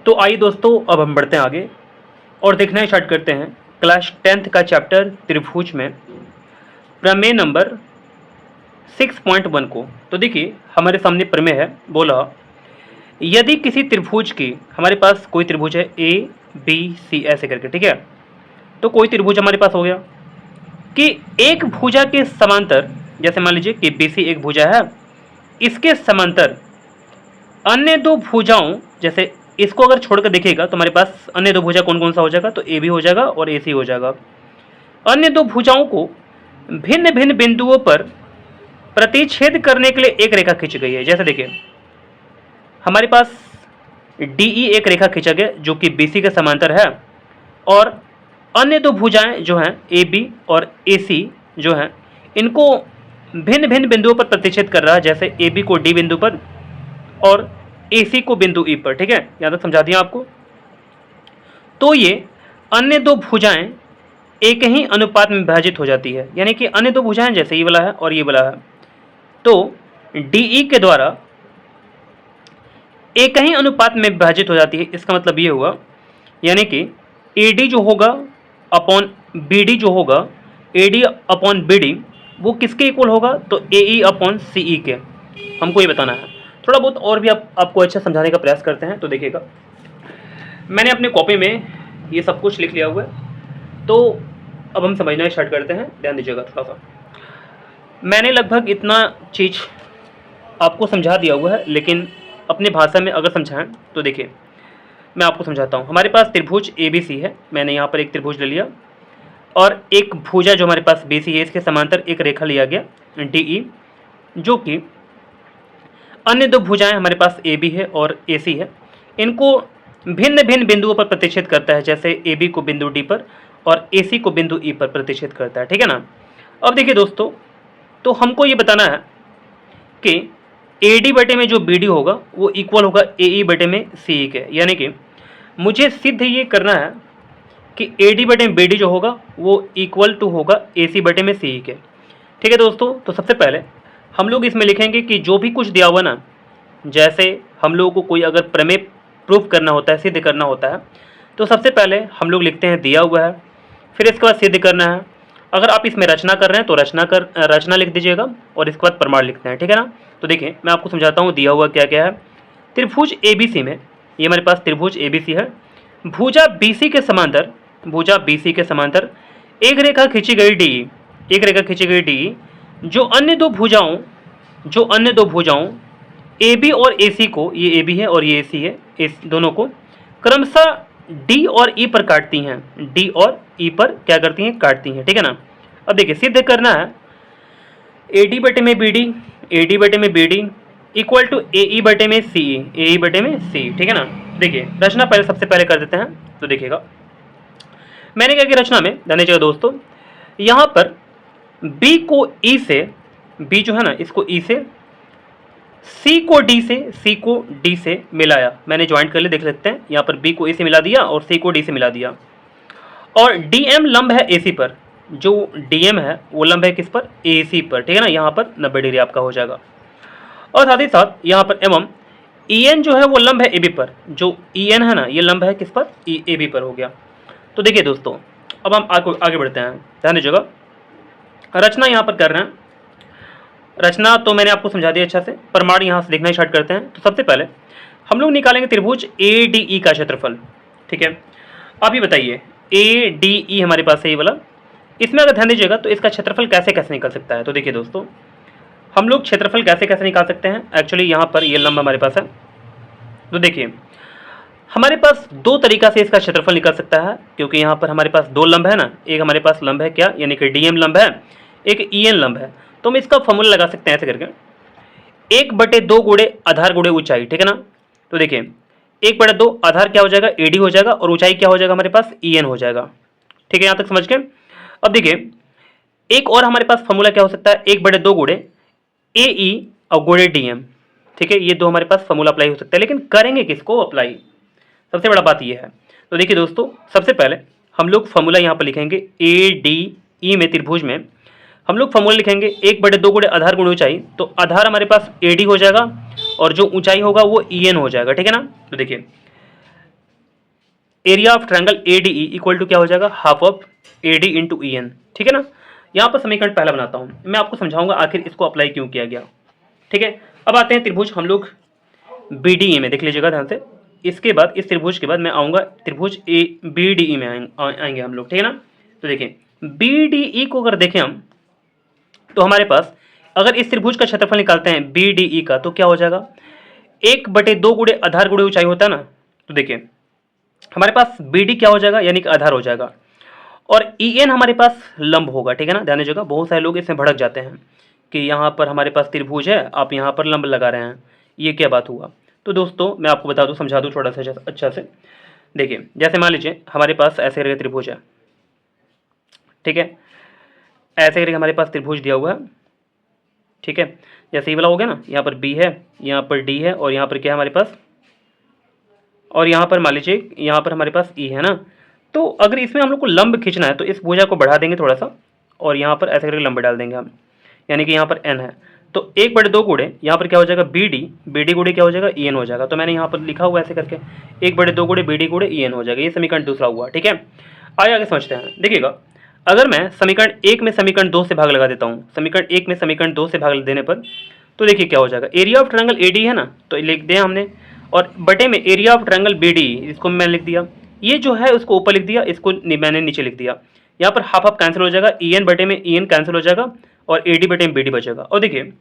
तो आइए दोस्तों, अब हम बढ़ते हैं आगे और देखना स्टार्ट करते हैं क्लास 10th का चैप्टर त्रिभुज में प्रमेय नंबर 6.1 को। तो देखिए, हमारे सामने प्रमेय है, बोला यदि किसी त्रिभुज की, हमारे पास कोई त्रिभुज है ए बी सी ऐसे करके, ठीक है। तो कोई त्रिभुज हमारे पास हो गया कि एक भुजा के समांतर, जैसे मान लीजिए कि बी सी एक भुजा है, इसके समांतर अन्य दो भुजाओं, जैसे इसको अगर छोड़कर देखिएगा तो हमारे पास अन्य दो भुजा कौन कौन सा हो जाएगा, तो ए बी हो जाएगा और ए सी हो जाएगा। अन्य दो भुजाओं को भिन्न भिन्न बिंदुओं पर प्रतिच्छेद करने के लिए एक रेखा खींची गई है। जैसे देखिए, हमारे पास डी ई एक रेखा खींचा गया जो कि बी सी के समांतर है, और अन्य दो भुजाएं जो हैं ए बी और ए सी जो हैं, इनको भिन्न भिन्न बिंदुओं पर प्रतिच्छेद कर रहा है। जैसे ए बी को डी बिंदु पर और AC को बिंदु E पर, ठीक है। यहां तक समझा दिया आपको। तो ये अन्य दो भुजाएं एक ही अनुपात में विभाजित हो जाती है, यानी कि अन्य दो भुजाएं जैसे ये वाला है और ये वाला है, तो DE के द्वारा एक ही अनुपात में विभाजित हो जाती है। इसका मतलब ये हुआ, यानी कि AD जो होगा अपॉन BD जो होगा, AD अपॉन BD वो किसके इक्वल होगा, तो AE अपॉन CE के। हमको ये बताना है। थोड़ा बहुत और भी आपको अच्छा समझाने का प्रयास करते हैं। तो देखिएगा, मैंने अपने कॉपी में ये सब कुछ लिख लिया हुआ है, तो अब हम समझना स्टार्ट करते हैं। ध्यान दीजिएगा थोड़ा सा। मैंने लगभग इतना चीज़ आपको समझा दिया हुआ है, लेकिन अपनी भाषा में अगर समझाएं तो देखिए, मैं आपको समझाता हूँ। हमारे पास त्रिभुज ABC है, मैंने यहाँ पर एक त्रिभुज ले लिया, और एक भुजा जो हमारे पास BC है, इसके समांतर एक रेखा लिया गया DE, जो कि अन्य दो भुजाएं हमारे पास AB है और AC है। इनको भिन्न भिन्न बिंदुओं पर प्रतिच्छेद करता है, जैसे AB को बिंदु D पर और AC को बिंदु E पर प्रतिच्छेद करता है, ठीक है ना। अब देखिए दोस्तों, तो हमको ये बताना है कि AD बटे में जो BD होगा वो इक्वल होगा AE बटे में CE के, यानी कि मुझे सिद्ध ये करना है कि AD बटे में BD जो होगा वो इक्वल टू होगा AC बटे में CE के, ठीक है दोस्तों। तो सबसे पहले हम लोग इसमें लिखेंगे कि जो भी कुछ दिया हुआ ना, जैसे हम लोगों को कोई अगर प्रमेय प्रूफ करना होता है, सिद्ध करना होता है, तो सबसे पहले हम लोग लिखते हैं दिया हुआ है, फिर इसके बाद सिद्ध करना है। अगर आप इसमें रचना कर रहे हैं तो रचना लिख दीजिएगा, और इसके बाद प्रमाण लिखते हैं, ठीक है ना। तो देखिए, मैं आपको समझाता हूँ दिया हुआ क्या क्या है। त्रिभुज ABC में, ये हमारे पास त्रिभुज ABC है, भुजा BC के समांतर, भुजा BC के समांतर एक रेखा खींची गई DE, एक रेखा खींची गई DE, जो अन्य दो भुजाओं AB और AC को, ये AB है और ये AC है, इस दोनों को क्रमशः D और E पर काटती हैं, D और E पर क्या करती हैं, काटती हैं, ठीक है ना। अब देखिए, सिद्ध करना है AD बटे में BD, AD बटे में BD इक्वल टू AE बटे में CE, AE बटे में CE, ठीक है ना। देखिए, रचना पहले सबसे पहले कर देते हैं। तो देखिएगा, मैंने क्या किया रचना में, ध्यान दीजिएगा दोस्तों, यहाँ पर B को E से, B जो है ना, इसको E से, C को D से मिलाया। मैंने ज्वाइंट कर ले, देख सकते हैं यहाँ पर B को A से मिला दिया और C को D से मिला दिया, और DM लंब है AC पर, जो DM है वो लंब है किस पर, AC पर, ठीक है ना। यहाँ पर 90 डिग्री आपका हो जाएगा, और साथ ही साथ यहाँ पर एवं EN जो है वो लंब है AB पर, जो EN है ना, ये लंब है किस पर, AB पर हो गया। तो देखिए दोस्तों, अब हम आगे बढ़ते हैं। ध्यान दीजिएगा, रचना यहाँ पर कर रहे हैं। रचना तो मैंने आपको समझा दिया अच्छा से, प्रमाण यहाँ से देखना स्टार्ट करते हैं। तो सबसे पहले हम लोग निकालेंगे त्रिभुज ADE का क्षेत्रफल, ठीक है। आप ये बताइए, ADE हमारे पास है ये वाला, इसमें अगर ध्यान दीजिएगा तो इसका क्षेत्रफल कैसे कैसे निकल सकता है। तो देखिए दोस्तों, हम लोग क्षेत्रफल कैसे कैसे निकाल सकते हैं। एक्चुअली यहाँ पर ये लंब हमारे पास है, तो देखिए हमारे पास दो तरीका से इसका क्षेत्रफल निकल सकता है, क्योंकि यहाँ पर हमारे पास दो लंब है ना, एक हमारे पास लंब है क्या, यानी कि DM लंब है, एक EN लंब है। तो हम इसका फॉर्मूला लगा सकते हैं ऐसे करके, 1/2 गुणे आधार गुणे ऊंचाई, ठीक है ना। तो देखिए, 1/2 आधार क्या हो जाएगा, AD हो जाएगा, और ऊंचाई क्या हो जाएगा हमारे पास, EN हो जाएगा, ठीक है। यहाँ तक समझ के अब देखिए, एक और हमारे पास फॉर्मूला क्या हो सकता है, 1/2 गुणे AE और गुणे DM, ठीक है। ये दो हमारे पास फॉर्मूला अप्लाई हो सकता है, लेकिन करेंगे किसको अप्लाई, सबसे बड़ा बात ये है। तो देखिए दोस्तों, सबसे पहले हम लोग फॉर्मूला यहाँ पर लिखेंगे, ADE में, त्रिभुज में हम लोग फॉर्मूला लिखेंगे 1/2 गुणे आधार गुणे ऊंचाई। तो आधार हमारे पास AD हो जाएगा, और जो ऊंचाई होगा वो EN हो जाएगा, ठीक है ना। तो देखिए, area of triangle A D E equal to क्या हो जाएगा, half of A D into E N, ठीक है ना। यहाँ पर समीकरण पहला बनाता हूँ, मैं आपको समझाऊंगा आखिर इसको अप्लाई क्यों किया गया, ठीक है। अब आते हैं त्रिभुज हम लोग बी डी ई में, देख लीजिएगा ध्यान से। इसके बाद इस त्रिभुज के बाद मैं आऊँगा त्रिभुज ए बी डी ई में आएंगे हम लोग, ठीक है ना। तो देखिए बी डी ई को अगर देखें हम, तो हमारे पास अगर इस त्रिभुज का क्षेत्रफल निकालते हैं बी डी ई का, तो क्या हो जाएगा, 1/2 गुणे आधार गुणे ऊंचाई होता है ना। तो देखिए हमारे पास बी डी क्या हो जाएगा, यानी कि आधार हो जाएगा, और ई एन हमारे पास लंब होगा, ठीक है ना। ध्यान दीजिएगा, बहुत सारे लोग इसमें भड़क जाते हैं कि यहाँ पर हमारे पास त्रिभुज है, आप यहाँ पर लंब लगा रहे हैं, ये क्या बात हुआ। तो दोस्तों मैं आपको बता दूँ, समझा दूँ थोड़ा सा अच्छा से। देखिए जैसे मान लीजिए हमारे पास ऐसे करके त्रिभुज है, ठीक है, ऐसे करके हमारे पास त्रिभुज दिया हुआ है, ठीक है। जैसे ये वाला हो गया ना, यहाँ पर बी है, यहाँ पर डी है, और यहाँ पर क्या है हमारे पास, और यहाँ पर मान लीजिए यहाँ पर हमारे पास ई है ना। तो अगर इसमें हम लोग को लंब खींचना है तो इस भुजा को बढ़ा देंगे थोड़ा सा, और यहाँ पर ऐसे करके लंब डाल देंगे हम, यानी कि यहाँ पर एन है। तो 1/2 गुणे यहाँ पर क्या हो जाएगा, बी डी गुणे क्या हो जाएगा, ई एन हो जाएगा। तो मैंने यहाँ पर लिखा हुआ ऐसे करके 1/2 गुणे बी डी गुणे ई एन हो जाएगा। ये समीकरण दूसरा हुआ, ठीक है। आइए आगे समझते हैं। देखिएगा अगर मैं समीकरण 1 में समीकरण 2 से भाग लगा देता हूँ, समीकरण 1 में समीकरण 2 से भाग देने पर, तो देखिए क्या हो जाएगा, area of triangle A D है ना, तो लिख दिया हमने, और बटे में area of triangle B D, इसको मैंने लिख दिया, ये जो है उसको ऊपर लिख दिया, इसको मैंने नीचे लिख दिया। यहाँ पर हाफ हाफ कैंसिल हो जाएगा, ई एन बटे में ई एन कैंसिल हो जाएगा, और ए डी बटे में बी डी बचेगा। और देखिए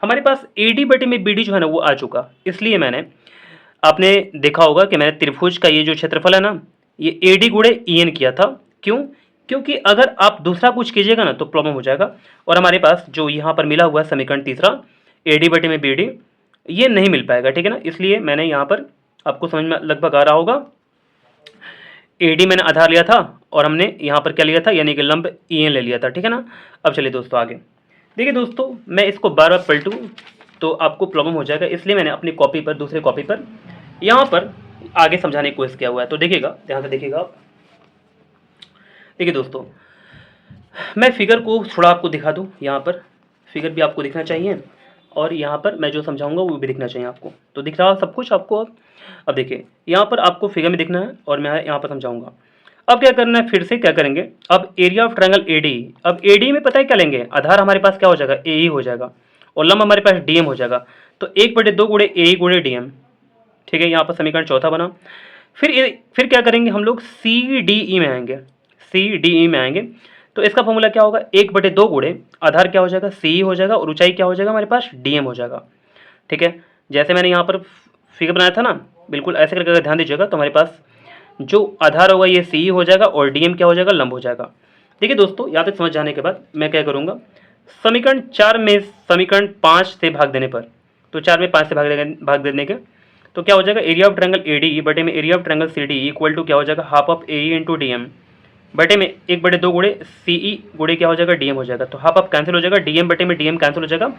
हमारे पास ए डी बटे में बी डी जो है ना वो आ चुका, इसलिए मैंने, आपने देखा होगा कि मैंने त्रिभुज का ये जो क्षेत्रफल है ना, ये ए डी गुणे ई एन किया था। क्यों, क्योंकि अगर आप दूसरा कुछ कीजिएगा ना तो प्रॉब्लम हो जाएगा, और हमारे पास जो यहाँ पर मिला हुआ है समीकरण तीसरा ए डी बटे में बी डी, ये नहीं मिल पाएगा, ठीक है ना। इसलिए मैंने यहाँ पर, आपको समझ में लगभग आ रहा होगा, ए डी मैंने आधार लिया था और हमने यहाँ पर क्या लिया था, यानी कि लंब ई एन ले लिया था, ठीक है ना। अब चलिए दोस्तों आगे देखिए। दोस्तों मैं इसको बार बार पलटूँ तो आपको प्रॉब्लम हो जाएगा, इसलिए मैंने अपनी कॉपी पर, दूसरे कॉपी पर यहाँ पर आगे समझाने की कोशिश किया हुआ है। तो देखिएगा, ध्यान से देखिएगा आप। देखिए दोस्तों मैं फिगर को थोड़ा आपको दिखा दूँ, यहाँ पर फिगर भी आपको दिखना चाहिए, और यहाँ पर मैं जो समझाऊंगा वो भी दिखना चाहिए आपको। तो दिख रहा है सब कुछ आपको। अब देखिए यहाँ पर आपको फिगर में दिखना है, और मैं यहाँ पर समझाऊंगा। अब क्या करना है, फिर से क्या करेंगे, अब area of triangle A D, अब ए डी में पता है क्या लेंगे, आधार हमारे पास क्या हो जाएगा, ए ई हो जाएगा, और लंब हमारे पास डी एम हो जाएगा। तो 1/2 गुणे ए ई गुणे डी एम, ठीक है। यहाँ पर समीकरण चौथा बना। फिर क्या करेंगे हम लोग, सी डी ई में आएंगे, सी डी ई में आएंगे। तो इसका फॉर्मूला क्या होगा, 1/2 गुणे आधार क्या हो जाएगा, सी हो जाएगा, और ऊंचाई क्या हो जाएगा हमारे पास, डी एम हो जाएगा, ठीक है। जैसे मैंने यहाँ पर फिगर बनाया था ना, बिल्कुल ऐसे करके अगर ध्यान दीजिएगा तो हमारे पास जो आधार होगा ये सी हो जाएगा, और डी एम क्या हो जाएगा, लंब हो जाएगा। देखिए दोस्तों यहाँ तक समझ जाने के बाद मैं क्या करूँगा, समीकरण 4 में समीकरण 5 से भाग देने पर, तो 4 में 5 से भाग देने के, तो क्या हो जाएगा, area of triangle A D बटे में area of triangle C D equal to क्या हो जाएगा, half of A E into D M बटे में 1/2 गुणे सी ई गुणे क्या हो जाएगा, डी एम हो जाएगा। तो हाफ ऑफ कैंसिल हो जाएगा, डी एम बटे में डी एम कैंसिल हो जाएगा।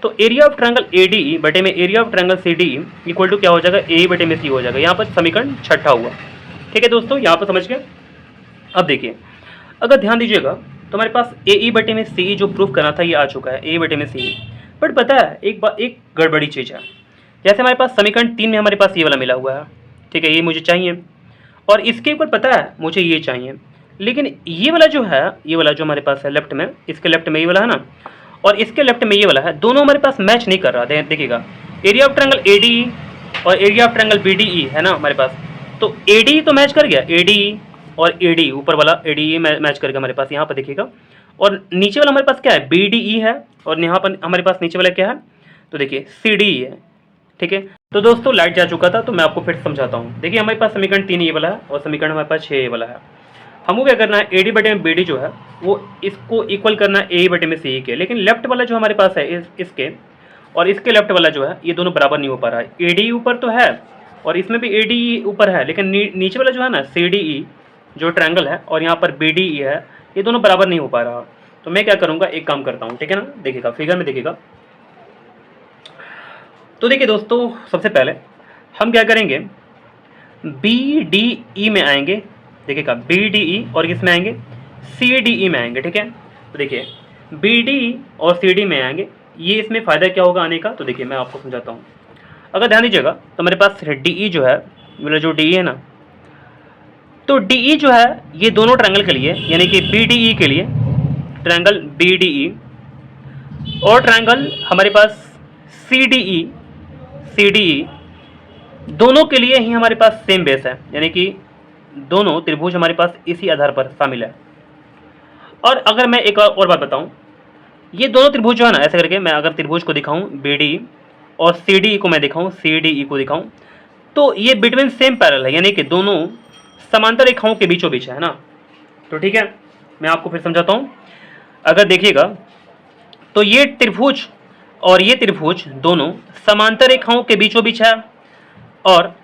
तो area of triangle A D बटे में area of triangle C D equal to क्या हो जाएगा, ए बटे में सी हो जाएगा। यहाँ पर समीकरण छठा हुआ, ठीक है दोस्तों, यहाँ पर समझ गए। अब देखिए अगर ध्यान दीजिएगा तो हमारे पास ए ई बटे में सी जो प्रूफ करना था ये आ चुका है, ए बटे में सी। बट पता है एक गड़बड़ी चीज़ है, जैसे हमारे पास समीकरण 3 में हमारे पास ये वाला मिला हुआ है, ठीक है, ये मुझे चाहिए, और इसके ऊपर पता है मुझे ये चाहिए, लेकिन ये वाला जो है, ये वाला जो हमारे पास है लेफ्ट में, इसके लेफ्ट में ये वाला है ना, और इसके लेफ्ट में ये वाला है, दोनों हमारे पास मैच नहीं कर रहा। देखिएगा area of triangle A D और area of triangle B D E है ना हमारे पास, तो ए डी तो मैच कर गया, ए डी और ए डी, ऊपर वाला ए डी मैच कर गया हमारे पास, यहाँ पर देखिएगा। और नीचे वाला हमारे पास क्या है, बी डी ई है, और यहाँ पर हमारे पास नीचे वाला क्या है, तो देखिए सी डी ई है, ठीक है। तो दोस्तों लाइट जा चुका था, तो मैं आपको फिर समझाता हूँ। देखिए हमारे पास समीकरण 3 ये वाला है, और समीकरण हमारे पास 6 ये वाला है। हमको क्या करना है, ए डी बटे में बी डी जो है वो इसको इक्वल करना है ए बटे में सी के, लेकिन लेफ्ट वाला जो हमारे पास है इसके और इसके लेफ्ट वाला जो है ये दोनों बराबर नहीं हो पा रहा है। ए डी ऊपर तो है और इसमें भी ए डी ऊपर है, लेकिन नीचे वाला जो है ना सी डी ई जो ट्रायंगल है और यहाँ पर बी डी ई है, ये दोनों बराबर नहीं हो पा रहा। तो मैं क्या करूँगा, एक काम करता हूँ, ठीक है ना। देखिएगा फिगर में देखिएगा, तो देखिए दोस्तों सबसे पहले हम क्या करेंगे, बी डी ई में आएंगे, देखिएगा बी डी ई, और किस में आएंगे, सी डी ई में आएंगे, ठीक है। तो देखिए बी डी और सी डी में आएंगे, ये इसमें फ़ायदा क्या होगा आने का, तो देखिए मैं आपको समझाता हूँ। अगर ध्यान दीजिएगा तो हमारे पास डी ई जो है, मतलब जो डी ई है ना, तो DE जो है ये दोनों ट्रायंगल के लिए, यानी कि BDE के लिए, ट्रायंगल BDE और ट्रायंगल हमारे पास CDE दोनों के लिए ही हमारे पास सेम बेस है, यानी कि दोनों त्रिभुज हमारे पास इसी आधार पर शामिल है। और अगर मैं एक और बात बताऊं, ये दोनों त्रिभुज जो है ना, ऐसे करके मैं अगर त्रिभुज को दिखाऊं BDE और CDE को मैं दिखाऊं, CDE को दिखाऊं, तो ये बिटवीन सेम पैरेलल है, यानी कि दोनों समांतर रेखाओं के बीचों बीच है ना। तो ठीक है, मैं आपको फिर समझाता हूं। अगर देखिएगा तो ये त्रिभुज और ये त्रिभुज दोनों समांतर रेखाओं के बीचों बीच है और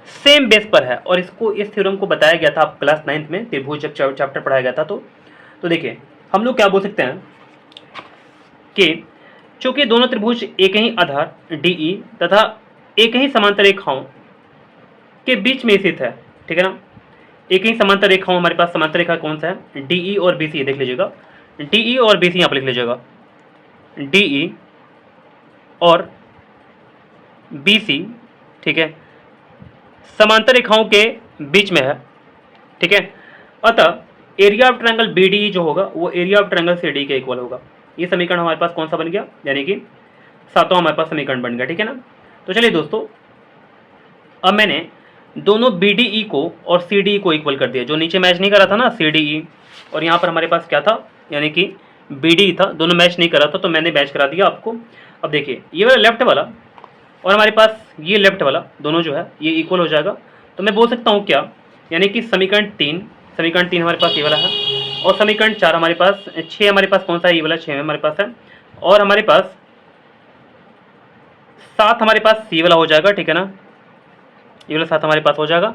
सेम बेस पर है, और इसको, इस थ्योरम को बताया गया था आप क्लास 9th में, त्रिभुज जब चैप्टर पढ़ाया गया था। तो देखिए हम लोग क्या बोल सकते हैं कि चूंकि दोनों त्रिभुज एक ही आधार DE तथा एक ही समांतर रेखाओं के बीच में स्थित है, ठीक है ना। एक ही समांतर रेखाओं, हमारे पास समांतर रेखा कौन सा है, DE और BC, देख लीजिएगा, DE और BC यहाँ पर लिख लीजिएगा, DE और BC, ठीक है, समांतर रेखाओं के बीच में है, ठीक है। अतः एरिया ऑफ ट्रायंगल BDE जो होगा वो एरिया ऑफ ट्रायंगल CDE के इक्वल होगा। ये समीकरण हमारे पास कौन सा बन गया, यानी कि 7वां हमारे पास समीकरण बन गया, ठीक है ना। तो चलिए दोस्तों, अब मैंने दोनों BDE को और CDE को इक्वल कर दिया। जो नीचे मैच नहीं कर रहा था ना CDE, और यहाँ पर हमारे पास क्या था, यानी कि BDE था, दोनों मैच नहीं कर रहा था, तो मैंने मैच करा दिया आपको। अब देखिए ये वाला लेफ्ट वाला और हमारे पास ये लेफ्ट वाला दोनों जो है ये इक्वल हो जाएगा। तो मैं बोल सकता हूँ क्या, यानी कि समीकरण 3 हमारे पास ये वाला है, और समीकरण 4 हमारे पास, 6 हमारे पास कौन सा है, ये वाला 6 हमारे पास है, और हमारे पास 7 हमारे पास ये वाला हो जाएगा, ठीक है ना, ये वाला 7 हमारे पास हो जाएगा।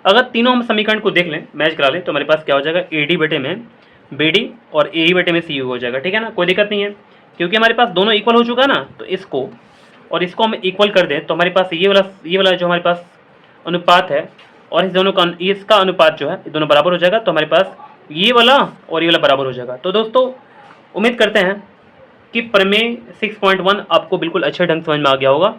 अगर तीनों हम समीकरण को देख लें, मैच करा लें, तो हमारे पास क्या हो जाएगा, AD बटे में BD और AE बटे में CU हो जाएगा, ठीक है ना। कोई दिक्कत नहीं है, क्योंकि हमारे पास दोनों इक्वल हो चुका है ना। तो इसको और इसको हम इक्वल कर दें तो हमारे पास ये वाला जो हमारे पास अनुपात है, और इस दोनों का, इसका अनुपात जो है, ये दोनों बराबर हो जाएगा। तो हमारे पास ये वाला और ये वाला बराबर हो जाएगा। तो दोस्तों उम्मीद करते हैं कि प्रमेय 6.1 आपको बिल्कुल अच्छे ढंग से समझ में आ गया होगा।